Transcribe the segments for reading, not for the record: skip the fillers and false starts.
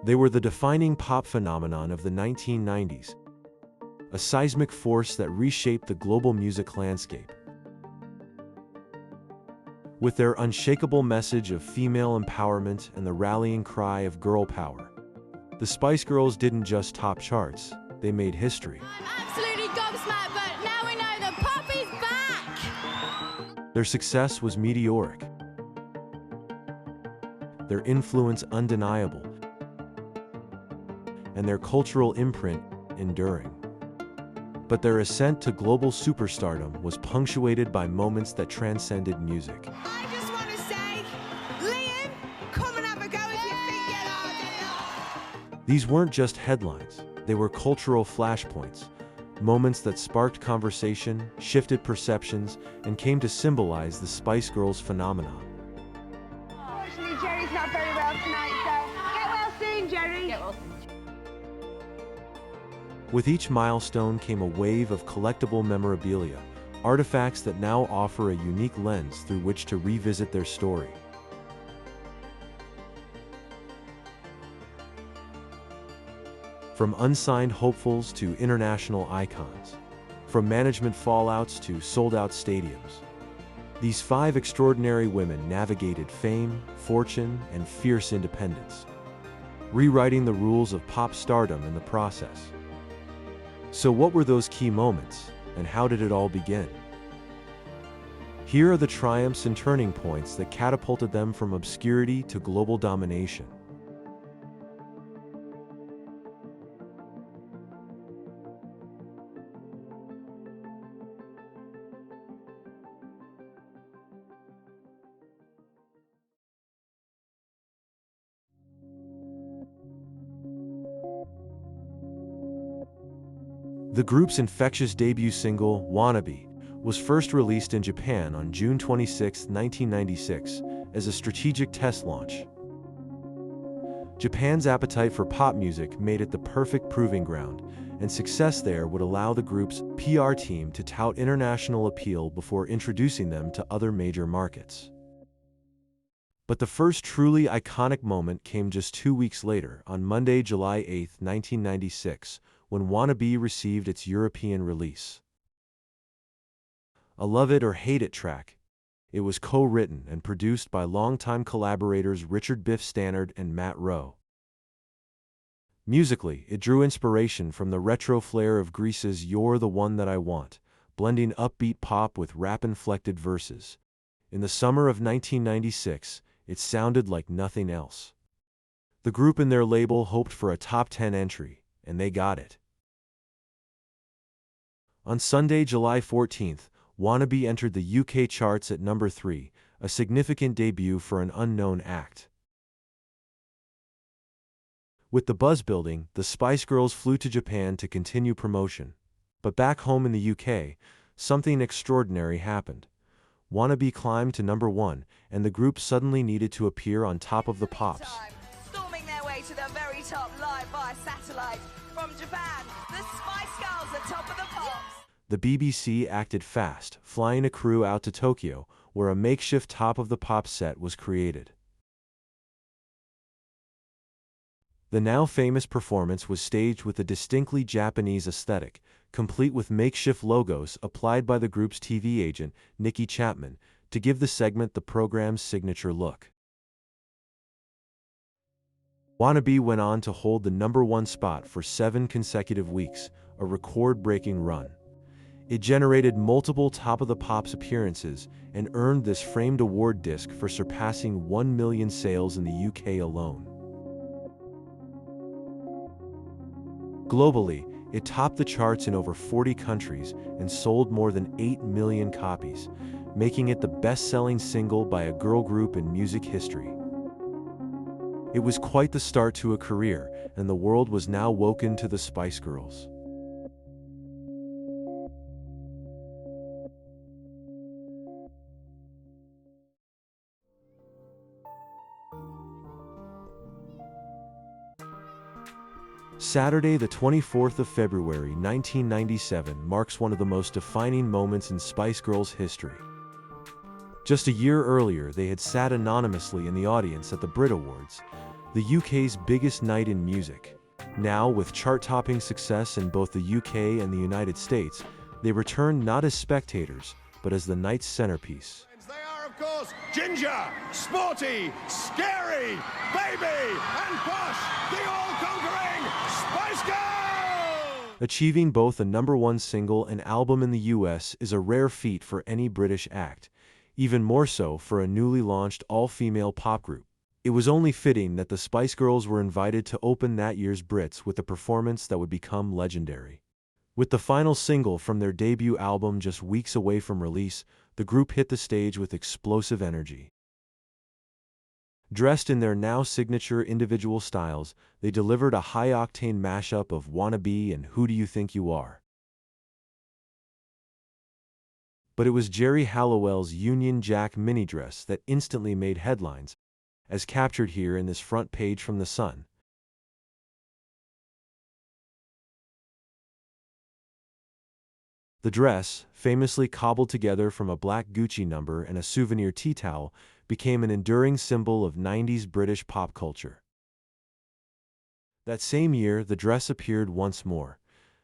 They were the defining pop phenomenon of the 1990s, a seismic force that reshaped the global music landscape. With their unshakable message of female empowerment and the rallying cry of girl power, the Spice Girls didn't just top charts, they made history. I'm absolutely gobsmacked, but now we know that pop is back! Their success was meteoric, their influence undeniable, and their cultural imprint enduring. But their ascent to global superstardom was punctuated by moments that transcended music. I just want to say, Liam, come and have a go if you think you're hard enough. These weren't just headlines, they were cultural flashpoints, moments that sparked conversation, shifted perceptions, and came to symbolize the Spice Girls phenomenon. Unfortunately, Geri's not very well tonight, so get well soon, Geri. Get well. With each milestone came a wave of collectible memorabilia, artifacts that now offer a unique lens through which to revisit their story. From unsigned hopefuls to international icons, from management fallouts to sold-out stadiums, these 5 extraordinary women navigated fame, fortune, and fierce independence, rewriting the rules of pop stardom in the process. So what were those key moments, and how did it all begin? Here are the triumphs and turning points that catapulted them from obscurity to global domination. The group's infectious debut single, Wannabe, was first released in Japan on June 26, 1996, as a strategic test launch. Japan's appetite for pop music made it the perfect proving ground, and success there would allow the group's PR team to tout international appeal before introducing them to other major markets. But the first truly iconic moment came just 2 weeks later, on Monday, July 8, 1996, when Wannabe received its European release. A love it or hate it track, it was co-written and produced by longtime collaborators Richard Biff Stannard and Matt Rowe. Musically, it drew inspiration from the retro flair of Grease's You're the One That I Want, blending upbeat pop with rap-inflected verses. In the summer of 1996, it sounded like nothing else. The group and their label hoped for a top 10 entry, and they got it. On Sunday, July 14th, Wannabe entered the UK charts at number 3, a significant debut for an unknown act. With the buzz building, the Spice Girls flew to Japan to continue promotion. But back home in the UK, something extraordinary happened. Wannabe climbed to number 1, and the group suddenly needed to appear on top of the pops. Storming their way to the very top live via satellite from Japan, the Spice Girls are top of the pops. The BBC acted fast, flying a crew out to Tokyo, where a makeshift Top of the Pops set was created. The now famous performance was staged with a distinctly Japanese aesthetic, complete with makeshift logos applied by the group's TV agent, Nikki Chapman, to give the segment the program's signature look. Wannabe went on to hold the number 1 spot for 7 consecutive weeks, a record-breaking run. It generated multiple Top of the Pops appearances and earned this framed award disc for surpassing 1 million sales in the UK alone. Globally, it topped the charts in over 40 countries and sold more than 8 million copies, making it the best-selling single by a girl group in music history. It was quite the start to a career, and the world was now woken to the Spice Girls. Saturday, the 24th of February, 1997, marks one of the most defining moments in Spice Girls history. Just a year earlier, they had sat anonymously in the audience at the Brit Awards, the UK's biggest night in music. Now, with chart-topping success in both the UK and the United States, they return not as spectators, but as the night's centerpiece. They are, of course, ginger, sporty, scary, baby, and posh, the all-conquering Spice Girls! Achieving both a #1 single and album in the US is a rare feat for any British act, even more so for a newly launched all-female pop group. It was only fitting that the Spice Girls were invited to open that year's Brits with a performance that would become legendary. With the final single from their debut album just weeks away from release, the group hit the stage with explosive energy. Dressed in their now signature individual styles, they delivered a high-octane mashup of Wannabe and Who Do You Think You Are? But it was Geri Halliwell's Union Jack mini dress that instantly made headlines, as captured here in this front page from The Sun. The dress, famously cobbled together from a black Gucci number and a souvenir tea towel, became an enduring symbol of 90s British pop culture. That same year, the dress appeared once more,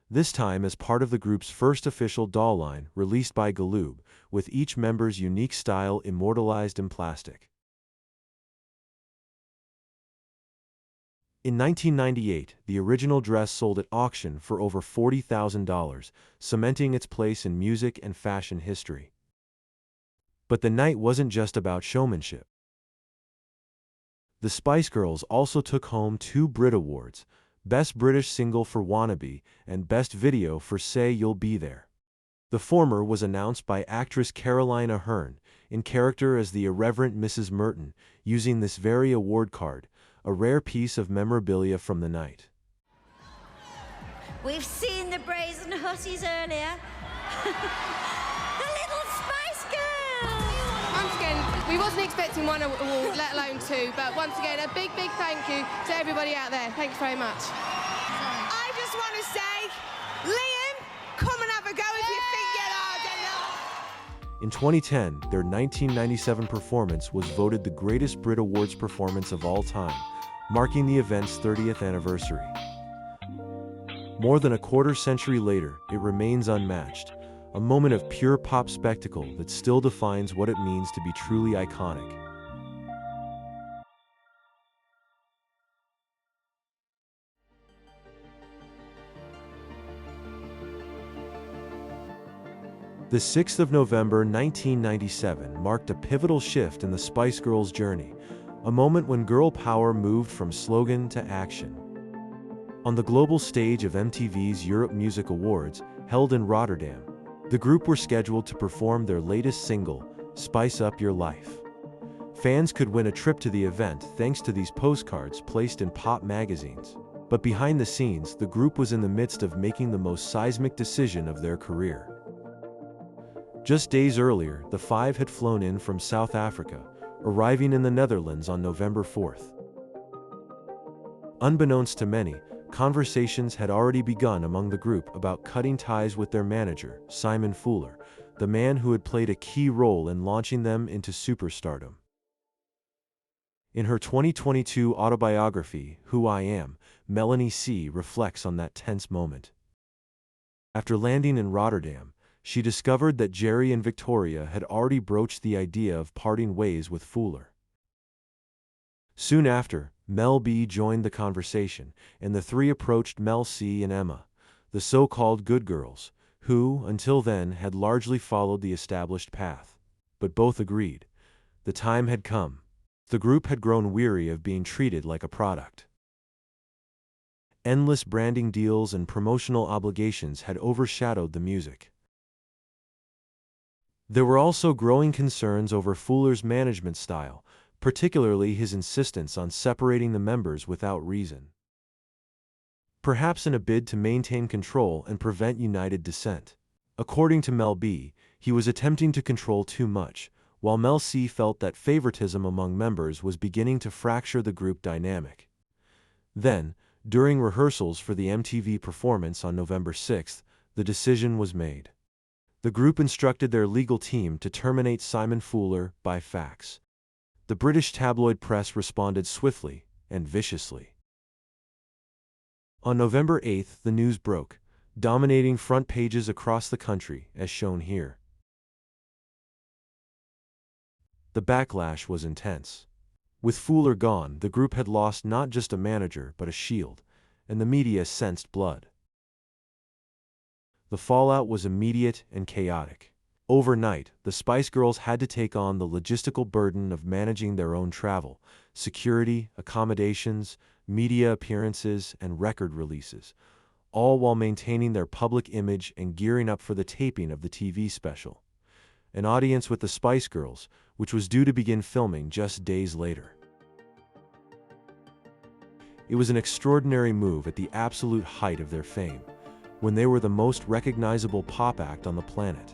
this time as part of the group's first official doll line, released by Galoob, with each member's unique style immortalized in plastic. In 1998, the original dress sold at auction for over $40,000, cementing its place in music and fashion history. But the night wasn't just about showmanship. The Spice Girls also took home 2 Brit Awards, Best British Single for Wannabe and Best Video for Say You'll Be There. The former was announced by actress Caroline Aherne, in character as the irreverent Mrs. Merton, using this very award card, a rare piece of memorabilia from the night. We've seen the brazen hussies earlier. The little Spice Girls! Once again, we wasn't expecting 1 award, let alone 2, but once again, a big, big thank you to everybody out there. Thanks very much. I just want to say, Liam, come and have a go if you think you're hard enough. In 2010, their 1997 performance was voted the greatest Brit Awards performance of all time, marking the event's 30th anniversary. More than a quarter-century later, it remains unmatched, a moment of pure pop spectacle that still defines what it means to be truly iconic. The 6th of November 1997 marked a pivotal shift in the Spice Girls' journey, a moment when girl power moved from slogan to action. On the global stage of MTV's Europe Music Awards, held in Rotterdam, the group were scheduled to perform their latest single, Spice Up Your Life. Fans could win a trip to the event thanks to these postcards placed in pop magazines. But behind the scenes, the group was in the midst of making the most seismic decision of their career. Just days earlier, the 5 had flown in from South Africa, arriving in the Netherlands on November 4th. Unbeknownst to many, conversations had already begun among the group about cutting ties with their manager, Simon Fuller, the man who had played a key role in launching them into superstardom. In her 2022 autobiography, Who I Am, Melanie C. reflects on that tense moment. After landing in Rotterdam, she discovered that Geri and Victoria had already broached the idea of parting ways with Fuller. Soon after, Mel B joined the conversation, and the 3 approached Mel C and Emma, the so-called good girls, who, until then, had largely followed the established path. But both agreed. The time had come. The group had grown weary of being treated like a product. Endless branding deals and promotional obligations had overshadowed the music. There were also growing concerns over Fuller's management style, particularly his insistence on separating the members without reason. Perhaps in a bid to maintain control and prevent united dissent. According to Mel B, he was attempting to control too much, while Mel C felt that favoritism among members was beginning to fracture the group dynamic. Then, during rehearsals for the MTV performance on November 6th, the decision was made. The group instructed their legal team to terminate Simon Fuller by fax. The British tabloid press responded swiftly, and viciously. On November 8th, the news broke, dominating front pages across the country, as shown here. The backlash was intense. With Fuller gone, the group had lost not just a manager but a shield, and the media sensed blood. The fallout was immediate and chaotic. Overnight, the Spice Girls had to take on the logistical burden of managing their own travel, security, accommodations, media appearances, and record releases, all while maintaining their public image and gearing up for the taping of the TV special, An Audience with the Spice Girls, which was due to begin filming just days later. It was an extraordinary move at the absolute height of their fame, when they were the most recognizable pop act on the planet.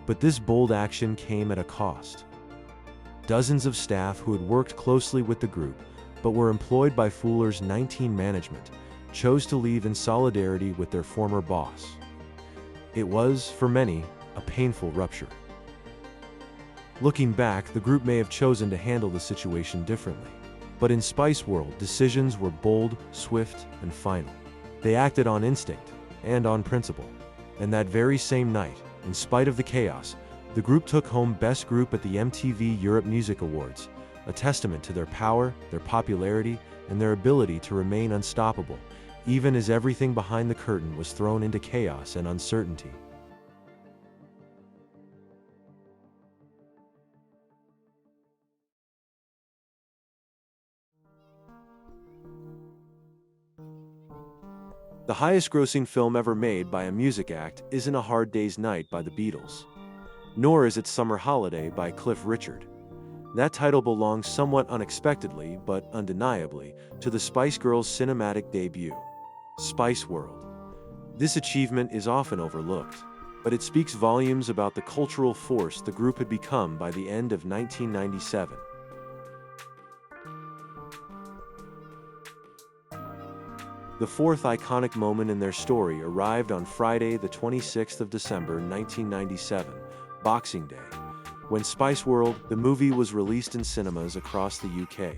But this bold action came at a cost. Dozens of staff who had worked closely with the group, but were employed by Fuller's 19 management, chose to leave in solidarity with their former boss. It was, for many, a painful rupture. Looking back, the group may have chosen to handle the situation differently. But in Spice World, decisions were bold, swift, and final. They acted on instinct and on principle. And that very same night, in spite of the chaos, the group took home Best Group at the MTV Europe Music Awards, a testament to their power, their popularity, and their ability to remain unstoppable, even as everything behind the curtain was thrown into chaos and uncertainty. The highest-grossing film ever made by a music act isn't A Hard Day's Night by the Beatles, nor is it Summer Holiday by Cliff Richard. That title belongs somewhat unexpectedly, but undeniably, to the Spice Girls' cinematic debut, Spice World. This achievement is often overlooked, but it speaks volumes about the cultural force the group had become by the end of 1997. The fourth iconic moment in their story arrived on Friday, the 26th of December, 1997, Boxing Day, when Spice World, the movie, was released in cinemas across the UK.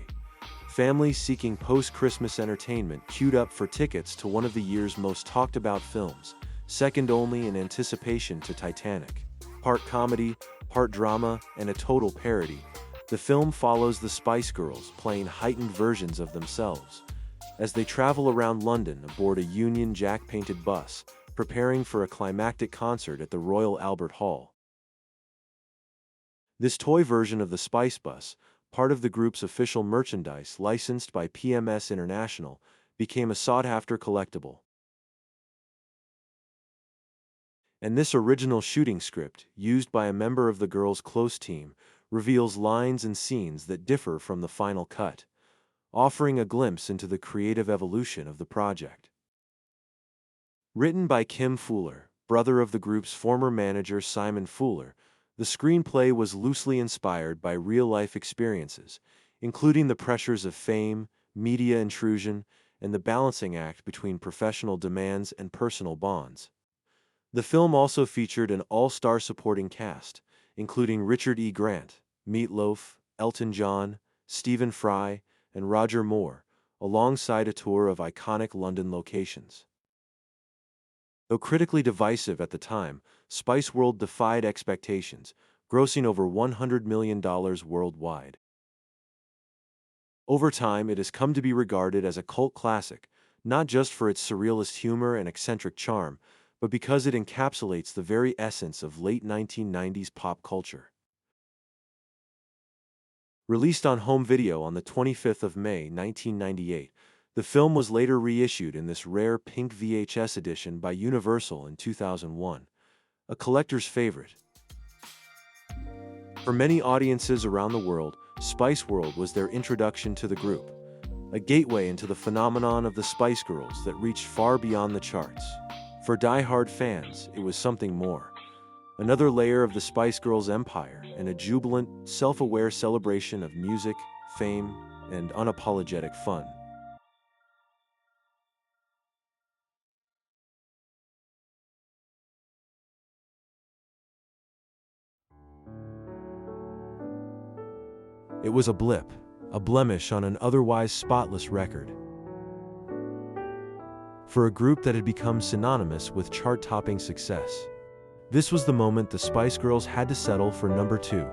Families seeking post-Christmas entertainment queued up for tickets to one of the year's most talked-about films, second only in anticipation to Titanic. Part comedy, part drama, and a total parody, the film follows the Spice Girls playing heightened versions of themselves as they travel around London aboard a Union Jack-painted bus, preparing for a climactic concert at the Royal Albert Hall. This toy version of the Spice Bus, part of the group's official merchandise licensed by PMS International, became a sought-after collectible. And this original shooting script, used by a member of the girls' close team, reveals lines and scenes that differ from the final cut, offering a glimpse into the creative evolution of the project. Written by Kim Fuller, brother of the group's former manager Simon Fuller, the screenplay was loosely inspired by real-life experiences, including the pressures of fame, media intrusion, and the balancing act between professional demands and personal bonds. The film also featured an all-star supporting cast, including Richard E. Grant, Meat Loaf, Elton John, Stephen Fry, and Roger Moore, alongside a tour of iconic London locations. Though critically divisive at the time, Spice World defied expectations, grossing over $100 million worldwide. Over time, it has come to be regarded as a cult classic, not just for its surrealist humor and eccentric charm, but because it encapsulates the very essence of late 1990s pop culture. Released on home video on the 25th of May, 1998, the film was later reissued in this rare pink VHS edition by Universal in 2001, a collector's favorite. For many audiences around the world, Spice World was their introduction to the group, a gateway into the phenomenon of the Spice Girls that reached far beyond the charts. For die-hard fans, it was something more. Another layer of the Spice Girls' empire, and a jubilant, self-aware celebration of music, fame, and unapologetic fun. It was a blip, a blemish on an otherwise spotless record. For a group that had become synonymous with chart-topping success, this was the moment the Spice Girls had to settle for number 2.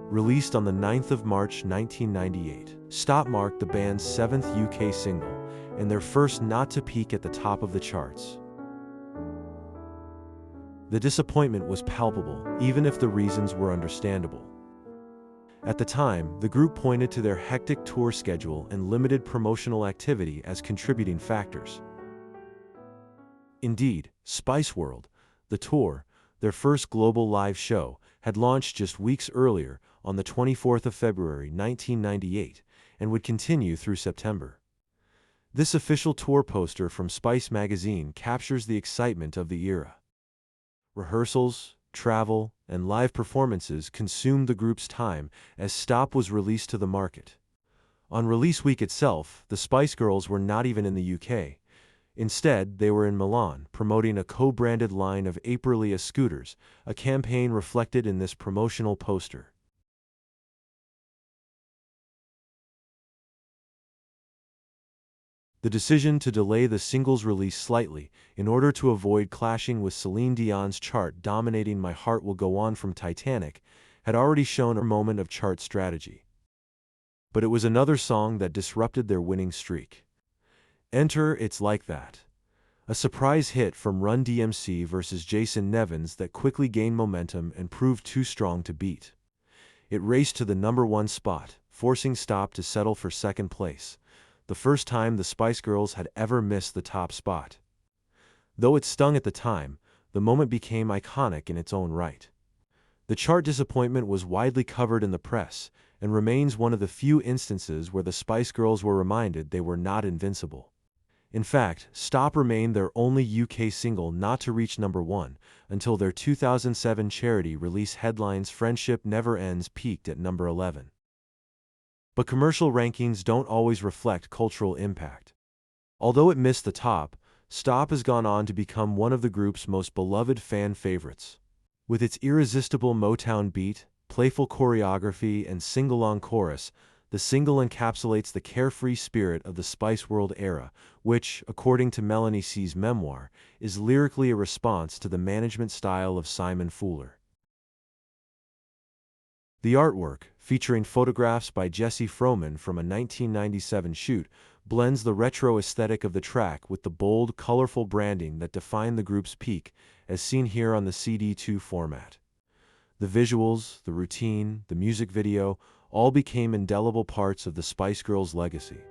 Released on the 9th of March 1998, Stop marked the band's 7th UK single and their first not to peak at the top of the charts. The disappointment was palpable, even if the reasons were understandable. At the time, the group pointed to their hectic tour schedule and limited promotional activity as contributing factors. Indeed, Spice World, the tour, their first global live show, had launched just weeks earlier on the 24th of February 1998 and would continue through September. This official tour poster from Spice magazine captures the excitement of the era. Rehearsals, travel, and live performances consumed the group's time as Stop was released to the market. On release week itself, the Spice Girls were not even in the UK. Instead, they were in Milan, promoting a co-branded line of Aprilia scooters, a campaign reflected in this promotional poster. The decision to delay the single's release slightly, in order to avoid clashing with Celine Dion's chart-dominating My Heart Will Go On from Titanic, had already shown a moment of chart strategy. But it was another song that disrupted their winning streak. Enter It's Like That, a surprise hit from Run DMC versus Jason Nevins that quickly gained momentum and proved too strong to beat. It raced to the number 1 spot, forcing Stop to settle for second place, the first time the Spice Girls had ever missed the top spot. Though it stung at the time, the moment became iconic in its own right. The chart disappointment was widely covered in the press, and remains one of the few instances where the Spice Girls were reminded they were not invincible. In fact, Stop remained their only UK single not to reach number 1, until their 2007 charity release Headlines' Friendship Never Ends peaked at number 11. But commercial rankings don't always reflect cultural impact. Although it missed the top, Stop has gone on to become one of the group's most beloved fan favorites. With its irresistible Motown beat, playful choreography, and sing-along chorus, the single encapsulates the carefree spirit of the Spice World era, which, according to Melanie C's memoir, is lyrically a response to the management style of Simon Fuller. The artwork, featuring photographs by Jesse Froman from a 1997 shoot, blends the retro aesthetic of the track with the bold, colorful branding that defined the group's peak, as seen here on the CD2 format. The visuals, the routine, the music video, all became indelible parts of the Spice Girls' legacy.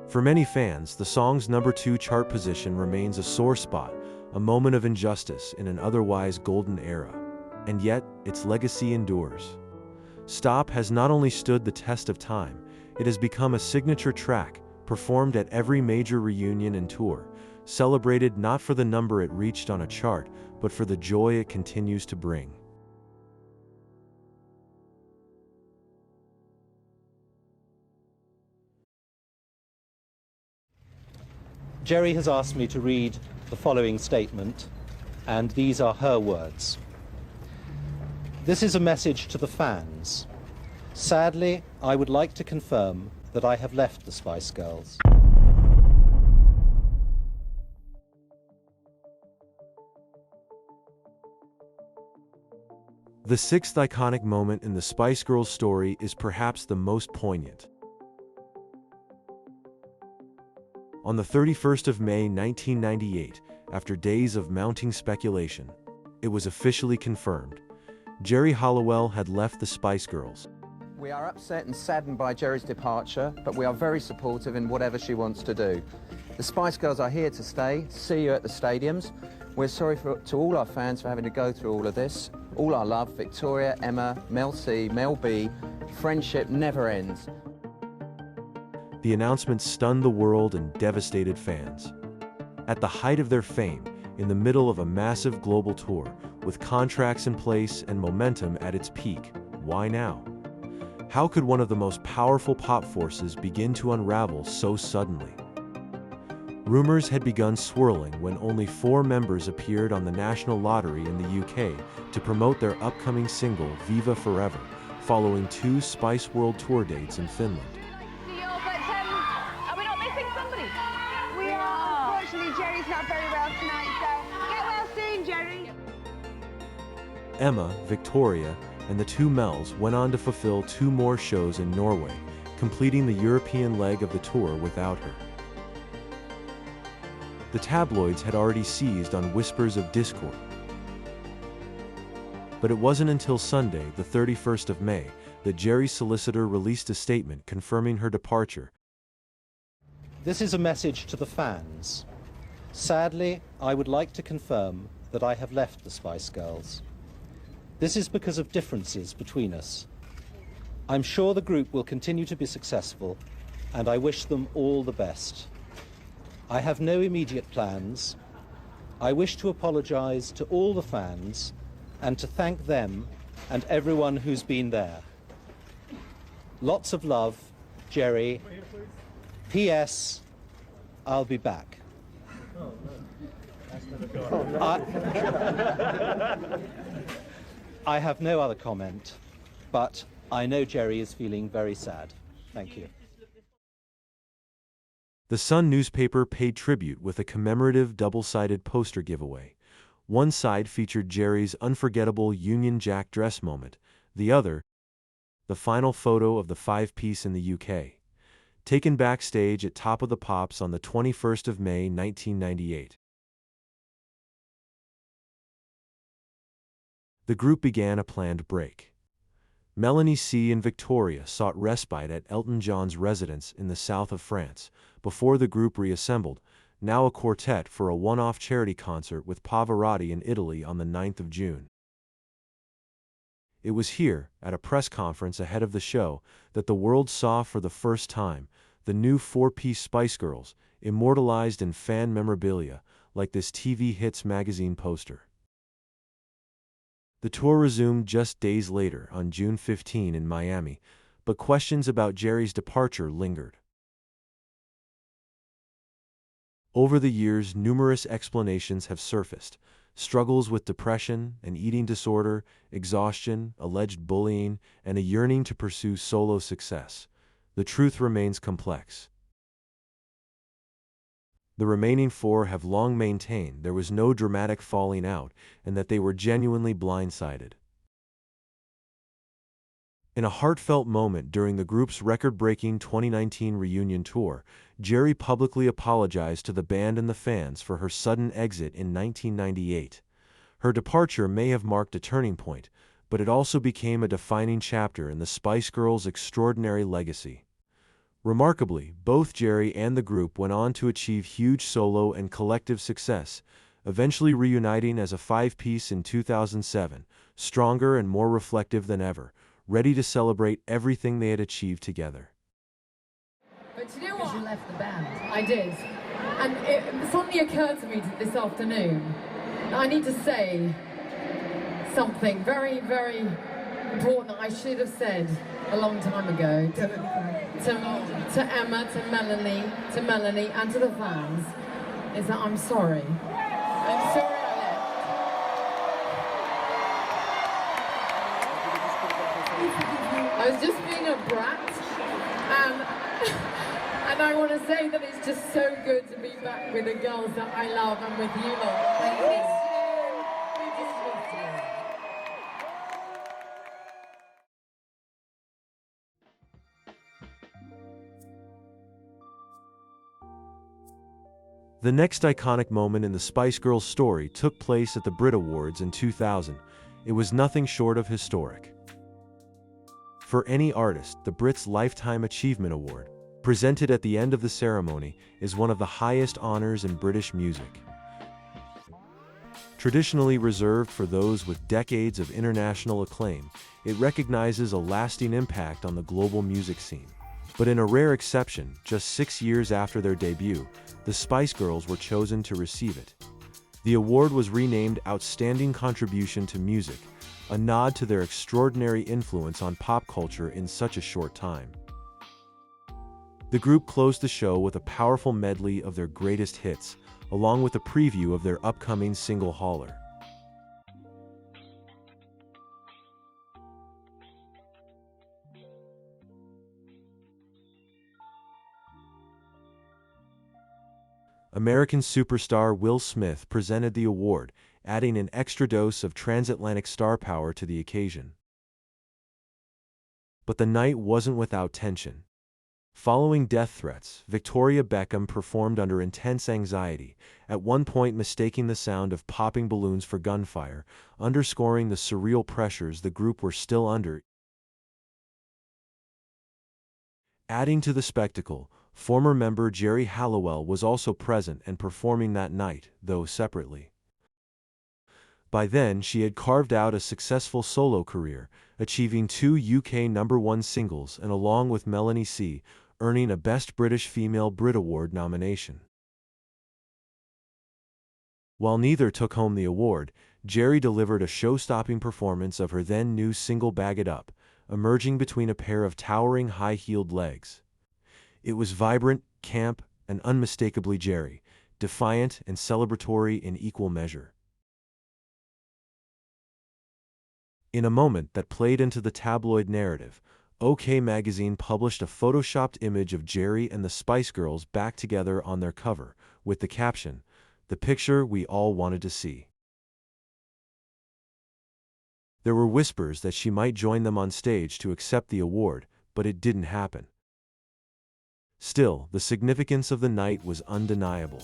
For many fans, the song's number 2 chart position remains a sore spot, a moment of injustice in an otherwise golden era. And yet, its legacy endures. Stop has not only stood the test of time, it has become a signature track, performed at every major reunion and tour, celebrated not for the number it reached on a chart, but for the joy it continues to bring. Geri has asked me to read the following statement, and these are her words. This is a message to the fans. Sadly, I would like to confirm that I have left the Spice Girls. The 6th iconic moment in the Spice Girls story is perhaps the most poignant. On the 31st of May 1998, after days of mounting speculation, it was officially confirmed. Geri Halliwell had left the Spice Girls. We are upset and saddened by Geri's departure, but we are very supportive in whatever she wants to do. The Spice Girls are here to stay. See you at the stadiums. We're sorry to all our fans for having to go through all of this. All our love, Victoria, Emma, Mel C, Mel B. Friendship never ends. The announcement stunned the world and devastated fans. At the height of their fame, in the middle of a massive global tour, with contracts in place and momentum at its peak, why now? How could one of the most powerful pop forces begin to unravel so suddenly? Rumors had begun swirling when only 4 members appeared on the national lottery in the UK to promote their upcoming single Viva Forever, following 2 Spice World Tour dates in Finland. Are we not missing somebody? We are. Unfortunately, Geri's not very well tonight, so get well soon, Geri. Emma, Victoria, and the 2 Mels went on to fulfill 2 more shows in Norway, completing the European leg of the tour without her. The tabloids had already seized on whispers of discord. But it wasn't until Sunday, the 31st of May, that Geri's solicitor released a statement confirming her departure. This is a message to the fans. Sadly, I would like to confirm that I have left the Spice Girls. This is because of differences between us. I'm sure the group will continue to be successful, and I wish them all the best. I have no immediate plans. I wish to apologize to all the fans and to thank them and everyone who's been there. Lots of love, Geri. P.S. I'll be back. I have no other comment, but I know Geri is feeling very sad. Thank you. The Sun newspaper paid tribute with a commemorative double-sided poster giveaway. One side featured Geri's unforgettable Union Jack dress moment, the other, the final photo of the 5-piece in the UK, taken backstage at Top of the Pops on the 21st of May 1998. The group began a planned break. Melanie C. and Victoria sought respite at Elton John's residence in the south of France before the group reassembled, now a quartet, for a one-off charity concert with Pavarotti in Italy on the 9th of June. It was here, at a press conference ahead of the show, that the world saw for the first time the new 4-piece Spice Girls, immortalized in fan memorabilia, like this TV Hits magazine poster. The tour resumed just days later, on June 15 in Miami, but questions about Geri's departure lingered. Over the years, numerous explanations have surfaced: struggles with depression, an eating disorder, exhaustion, alleged bullying, and a yearning to pursue solo success. The truth remains complex. The remaining 4 have long maintained there was no dramatic falling out and that they were genuinely blindsided. In a heartfelt moment during the group's record-breaking 2019 reunion tour, Geri publicly apologized to the band and the fans for her sudden exit in 1998. Her departure may have marked a turning point, but it also became a defining chapter in the Spice Girls' extraordinary legacy. Remarkably, both Geri and the group went on to achieve huge solo and collective success, eventually reuniting as a 5-piece in 2007, stronger and more reflective than ever, ready to celebrate everything they had achieved together. But you know what? You left the band. I did. And it suddenly occurred to me this afternoon that I need to say something very, very important that I should have said a long time ago to Emma, to Melanie, and to the fans, is that I'm sorry. I'm sorry I left. I was just being a brat, and I want to say that it's just so good to be back with the girls that I love and with you lot. Thank you. The next iconic moment in the Spice Girls story took place at the Brit Awards in 2000. It was nothing short of historic. For any artist, the Brits Lifetime Achievement Award, presented at the end of the ceremony, is one of the highest honors in British music. Traditionally reserved for those with decades of international acclaim, it recognizes a lasting impact on the global music scene. But in a rare exception, just 6 years after their debut, the Spice Girls were chosen to receive it. The award was renamed Outstanding Contribution to Music, a nod to their extraordinary influence on pop culture in such a short time. The group closed the show with a powerful medley of their greatest hits, along with a preview of their upcoming single Holler. American superstar Will Smith presented the award, adding an extra dose of transatlantic star power to the occasion. But the night wasn't without tension. Following death threats, Victoria Beckham performed under intense anxiety, at one point mistaking the sound of popping balloons for gunfire, underscoring the surreal pressures the group were still under. Adding to the spectacle, former member Geri Halliwell was also present and performing that night, though separately. By then, she had carved out a successful solo career, achieving 2 UK #1 singles and, along with Melanie C., earning a Best British Female Brit Award nomination. While neither took home the award, Geri delivered a show-stopping performance of her then-new single Bag It Up, emerging between a pair of towering high-heeled legs. It was vibrant, camp, and unmistakably Geri, defiant and celebratory in equal measure. In a moment that played into the tabloid narrative, OK magazine published a photoshopped image of Geri and the Spice Girls back together on their cover, with the caption, "The picture we all wanted to see." There were whispers that she might join them on stage to accept the award, but it didn't happen. Still, the significance of the night was undeniable.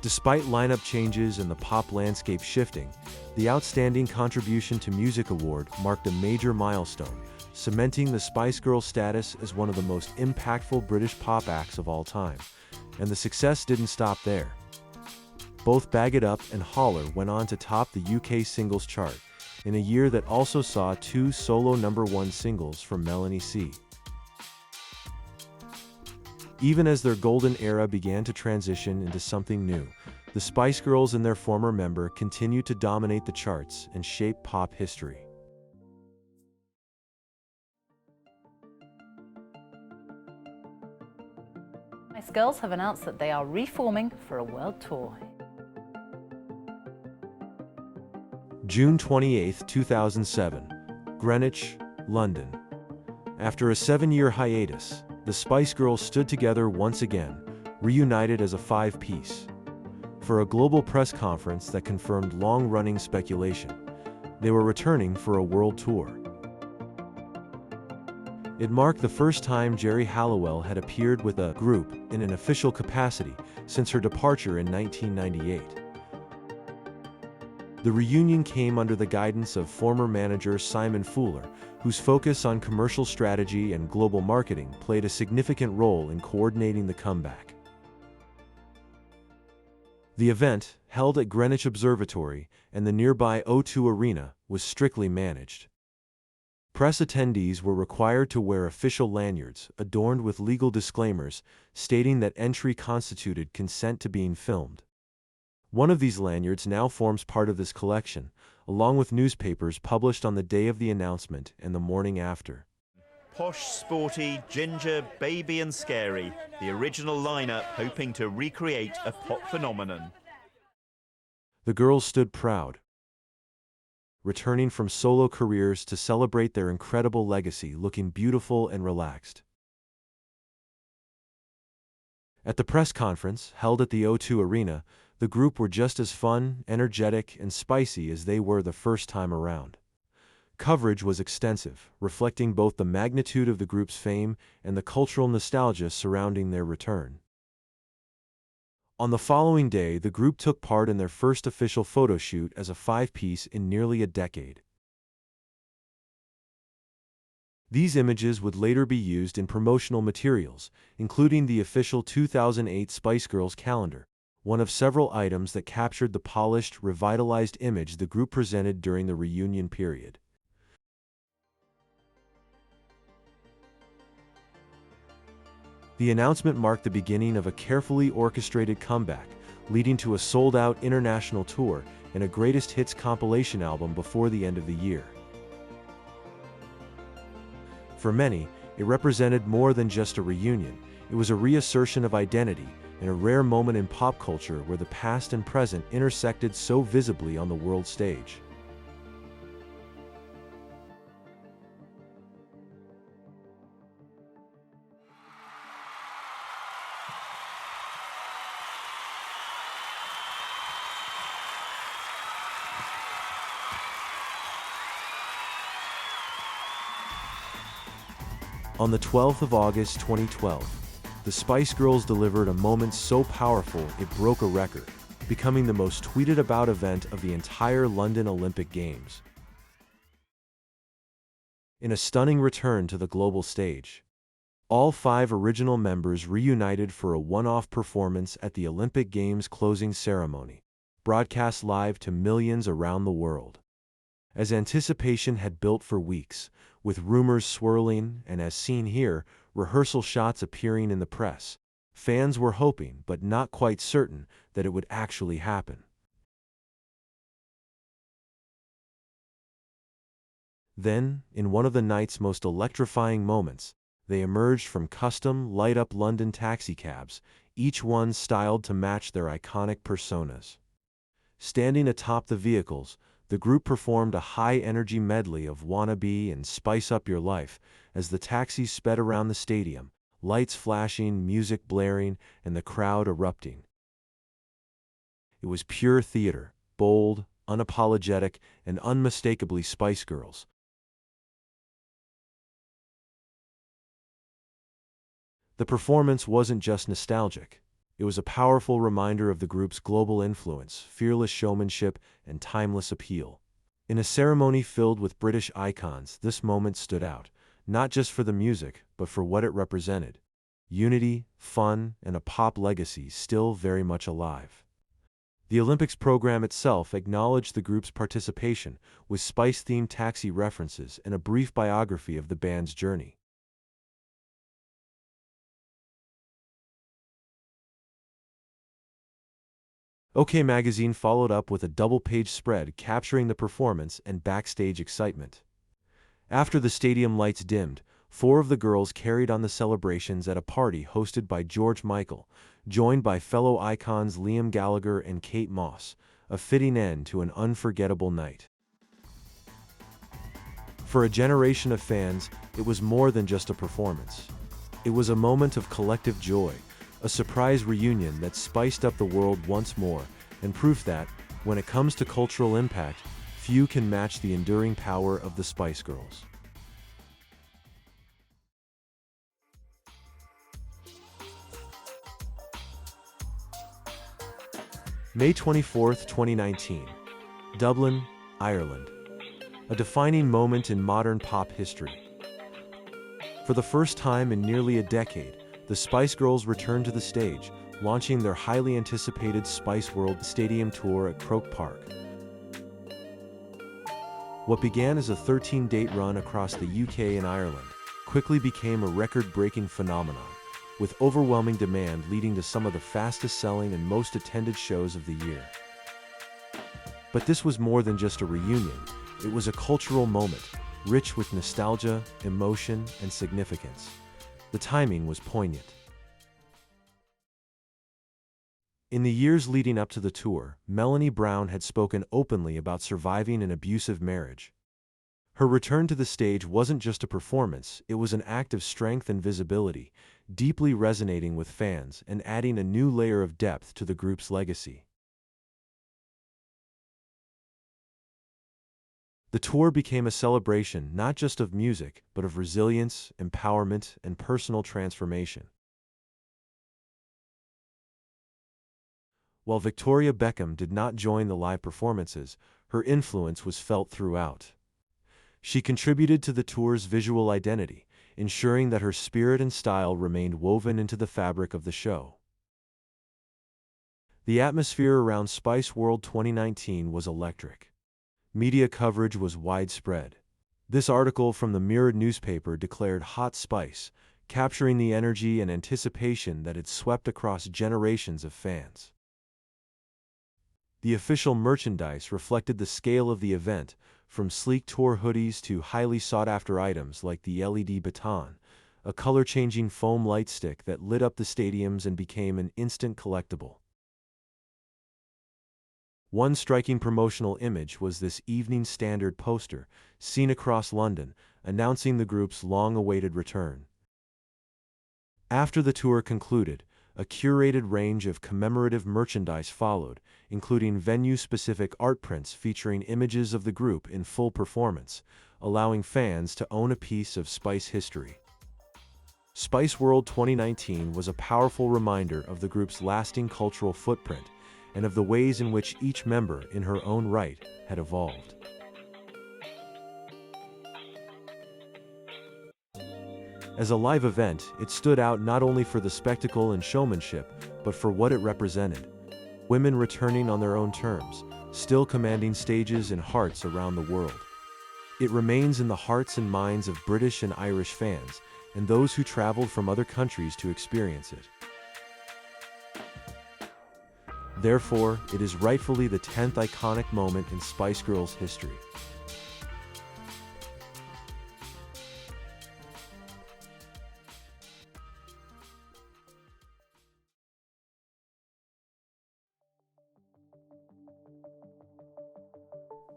Despite lineup changes and the pop landscape shifting, the Outstanding Contribution to Music Award marked a major milestone, cementing the Spice Girls' status as one of the most impactful British pop acts of all time. And the success didn't stop there. Both Bag It Up and Holler went on to top the UK singles chart, in a year that also saw 2 solo #1 singles from Melanie C. Even as their golden era began to transition into something new, the Spice Girls and their former member continued to dominate the charts and shape pop history. Spice Girls have announced that they are reforming for a world tour. June 28, 2007, Greenwich, London. After a 7-year hiatus, the Spice Girls stood together once again, reunited as a 5-piece. For a global press conference that confirmed long-running speculation, they were returning for a world tour. It marked the first time Geri Halliwell had appeared with a group in an official capacity since her departure in 1998. The reunion came under the guidance of former manager Simon Fuller, whose focus on commercial strategy and global marketing played a significant role in coordinating the comeback. The event, held at Greenwich Observatory and the nearby O2 Arena, was strictly managed. Press attendees were required to wear official lanyards adorned with legal disclaimers stating that entry constituted consent to being filmed. One of these lanyards now forms part of this collection, along with newspapers published on the day of the announcement and the morning after. Posh, sporty, ginger, baby and scary, the original lineup hoping to recreate a pop phenomenon. The girls stood proud, returning from solo careers to celebrate their incredible legacy, looking beautiful and relaxed. At the press conference, held at the O2 Arena, the group were just as fun, energetic, and spicy as they were the first time around. Coverage was extensive, reflecting both the magnitude of the group's fame and the cultural nostalgia surrounding their return. On the following day, the group took part in their first official photo shoot as a 5-piece in nearly a decade. These images would later be used in promotional materials, including the official 2008 Spice Girls calendar, one of several items that captured the polished, revitalized image the group presented during the reunion period. The announcement marked the beginning of a carefully orchestrated comeback, leading to a sold-out international tour and a greatest hits compilation album before the end of the year. For many, it represented more than just a reunion. It was a reassertion of identity, and a rare moment in pop culture where the past and present intersected so visibly on the world stage. On the 12th of August 2012, the Spice Girls delivered a moment so powerful it broke a record, becoming the most tweeted about event of the entire London Olympic Games. In a stunning return to the global stage, all 5 original members reunited for a one-off performance at the Olympic Games closing ceremony, broadcast live to millions around the world. As anticipation had built for weeks, with rumors swirling and, as seen here, rehearsal shots appearing in the press, fans were hoping, but not quite certain, that it would actually happen. Then, in one of the night's most electrifying moments, they emerged from custom light-up London taxicabs, each one styled to match their iconic personas. Standing atop the vehicles, the group performed a high-energy medley of Wannabe and Spice Up Your Life as the taxis sped around the stadium, lights flashing, music blaring, and the crowd erupting. It was pure theater, bold, unapologetic, and unmistakably Spice Girls. The performance wasn't just nostalgic. It was a powerful reminder of the group's global influence, fearless showmanship, and timeless appeal. In a ceremony filled with British icons, this moment stood out, not just for the music, but for what it represented: unity, fun, and a pop legacy still very much alive. The Olympics program itself acknowledged the group's participation, with Spice-themed taxi references and a brief biography of the band's journey. OK Magazine followed up with a double-page spread capturing the performance and backstage excitement. After the stadium lights dimmed, 4 of the girls carried on the celebrations at a party hosted by George Michael, joined by fellow icons Liam Gallagher and Kate Moss, a fitting end to an unforgettable night. For a generation of fans, it was more than just a performance. It was a moment of collective joy, a surprise reunion that spiced up the world once more, and proof that, when it comes to cultural impact, few can match the enduring power of the Spice Girls. May 24, 2019. Dublin, Ireland. A defining moment in modern pop history. For the first time in nearly a decade, the Spice Girls returned to the stage, launching their highly anticipated Spice World Stadium tour at Croke Park. What began as a 13-date run across the UK and Ireland quickly became a record-breaking phenomenon, with overwhelming demand leading to some of the fastest-selling and most attended shows of the year. But this was more than just a reunion. It was a cultural moment, rich with nostalgia, emotion, and significance. The timing was poignant. In the years leading up to the tour, Melanie Brown had spoken openly about surviving an abusive marriage. Her return to the stage wasn't just a performance, it was an act of strength and visibility, deeply resonating with fans and adding a new layer of depth to the group's legacy. The tour became a celebration not just of music, but of resilience, empowerment, and personal transformation. While Victoria Beckham did not join the live performances, her influence was felt throughout. She contributed to the tour's visual identity, ensuring that her spirit and style remained woven into the fabric of the show. The atmosphere around Spice World 2019 was electric. Media coverage was widespread. This article from the Mirror newspaper declared Hot Spice, capturing the energy and anticipation that had swept across generations of fans. The official merchandise reflected the scale of the event, from sleek tour hoodies to highly sought-after items like the LED baton, a color-changing foam light stick that lit up the stadiums and became an instant collectible. One striking promotional image was this Evening Standard poster, seen across London, announcing the group's long-awaited return. After the tour concluded, a curated range of commemorative merchandise followed, including venue-specific art prints featuring images of the group in full performance, allowing fans to own a piece of Spice history. Spice World 2019 was a powerful reminder of the group's lasting cultural footprint and of the ways in which each member, in her own right, had evolved. As a live event, it stood out not only for the spectacle and showmanship, but for what it represented. Women returning on their own terms, still commanding stages and hearts around the world. It remains in the hearts and minds of British and Irish fans, and those who traveled from other countries to experience it. Therefore, it is rightfully the 10th iconic moment in Spice Girls history.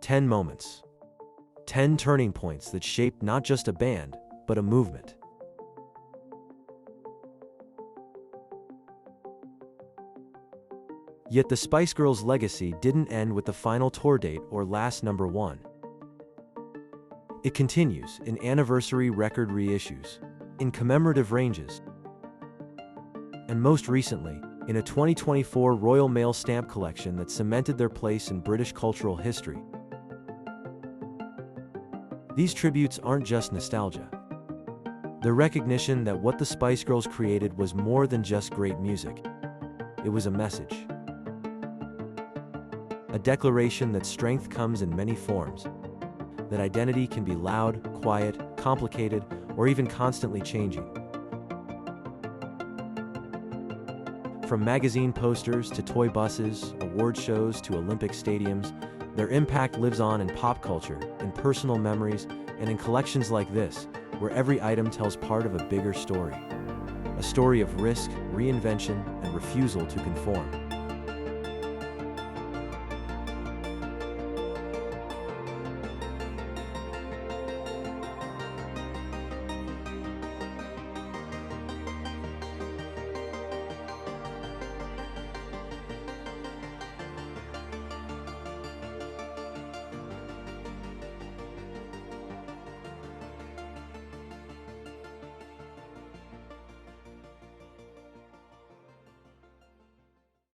"10 moments. 10 turning points that shaped not just a band, but a movement." Yet the Spice Girls' legacy didn't end with the final tour date or last number one. It continues in anniversary record reissues, in commemorative ranges, and most recently, in a 2024 Royal Mail stamp collection that cemented their place in British cultural history. These tributes aren't just nostalgia. They're recognition that what the Spice Girls created was more than just great music. It was a message. A declaration that strength comes in many forms, that identity can be loud, quiet, complicated, or even constantly changing. From magazine posters to toy buses, award shows to Olympic stadiums, their impact lives on in pop culture, in personal memories, and in collections like this, where every item tells part of a bigger story. A story of risk, reinvention, and refusal to conform.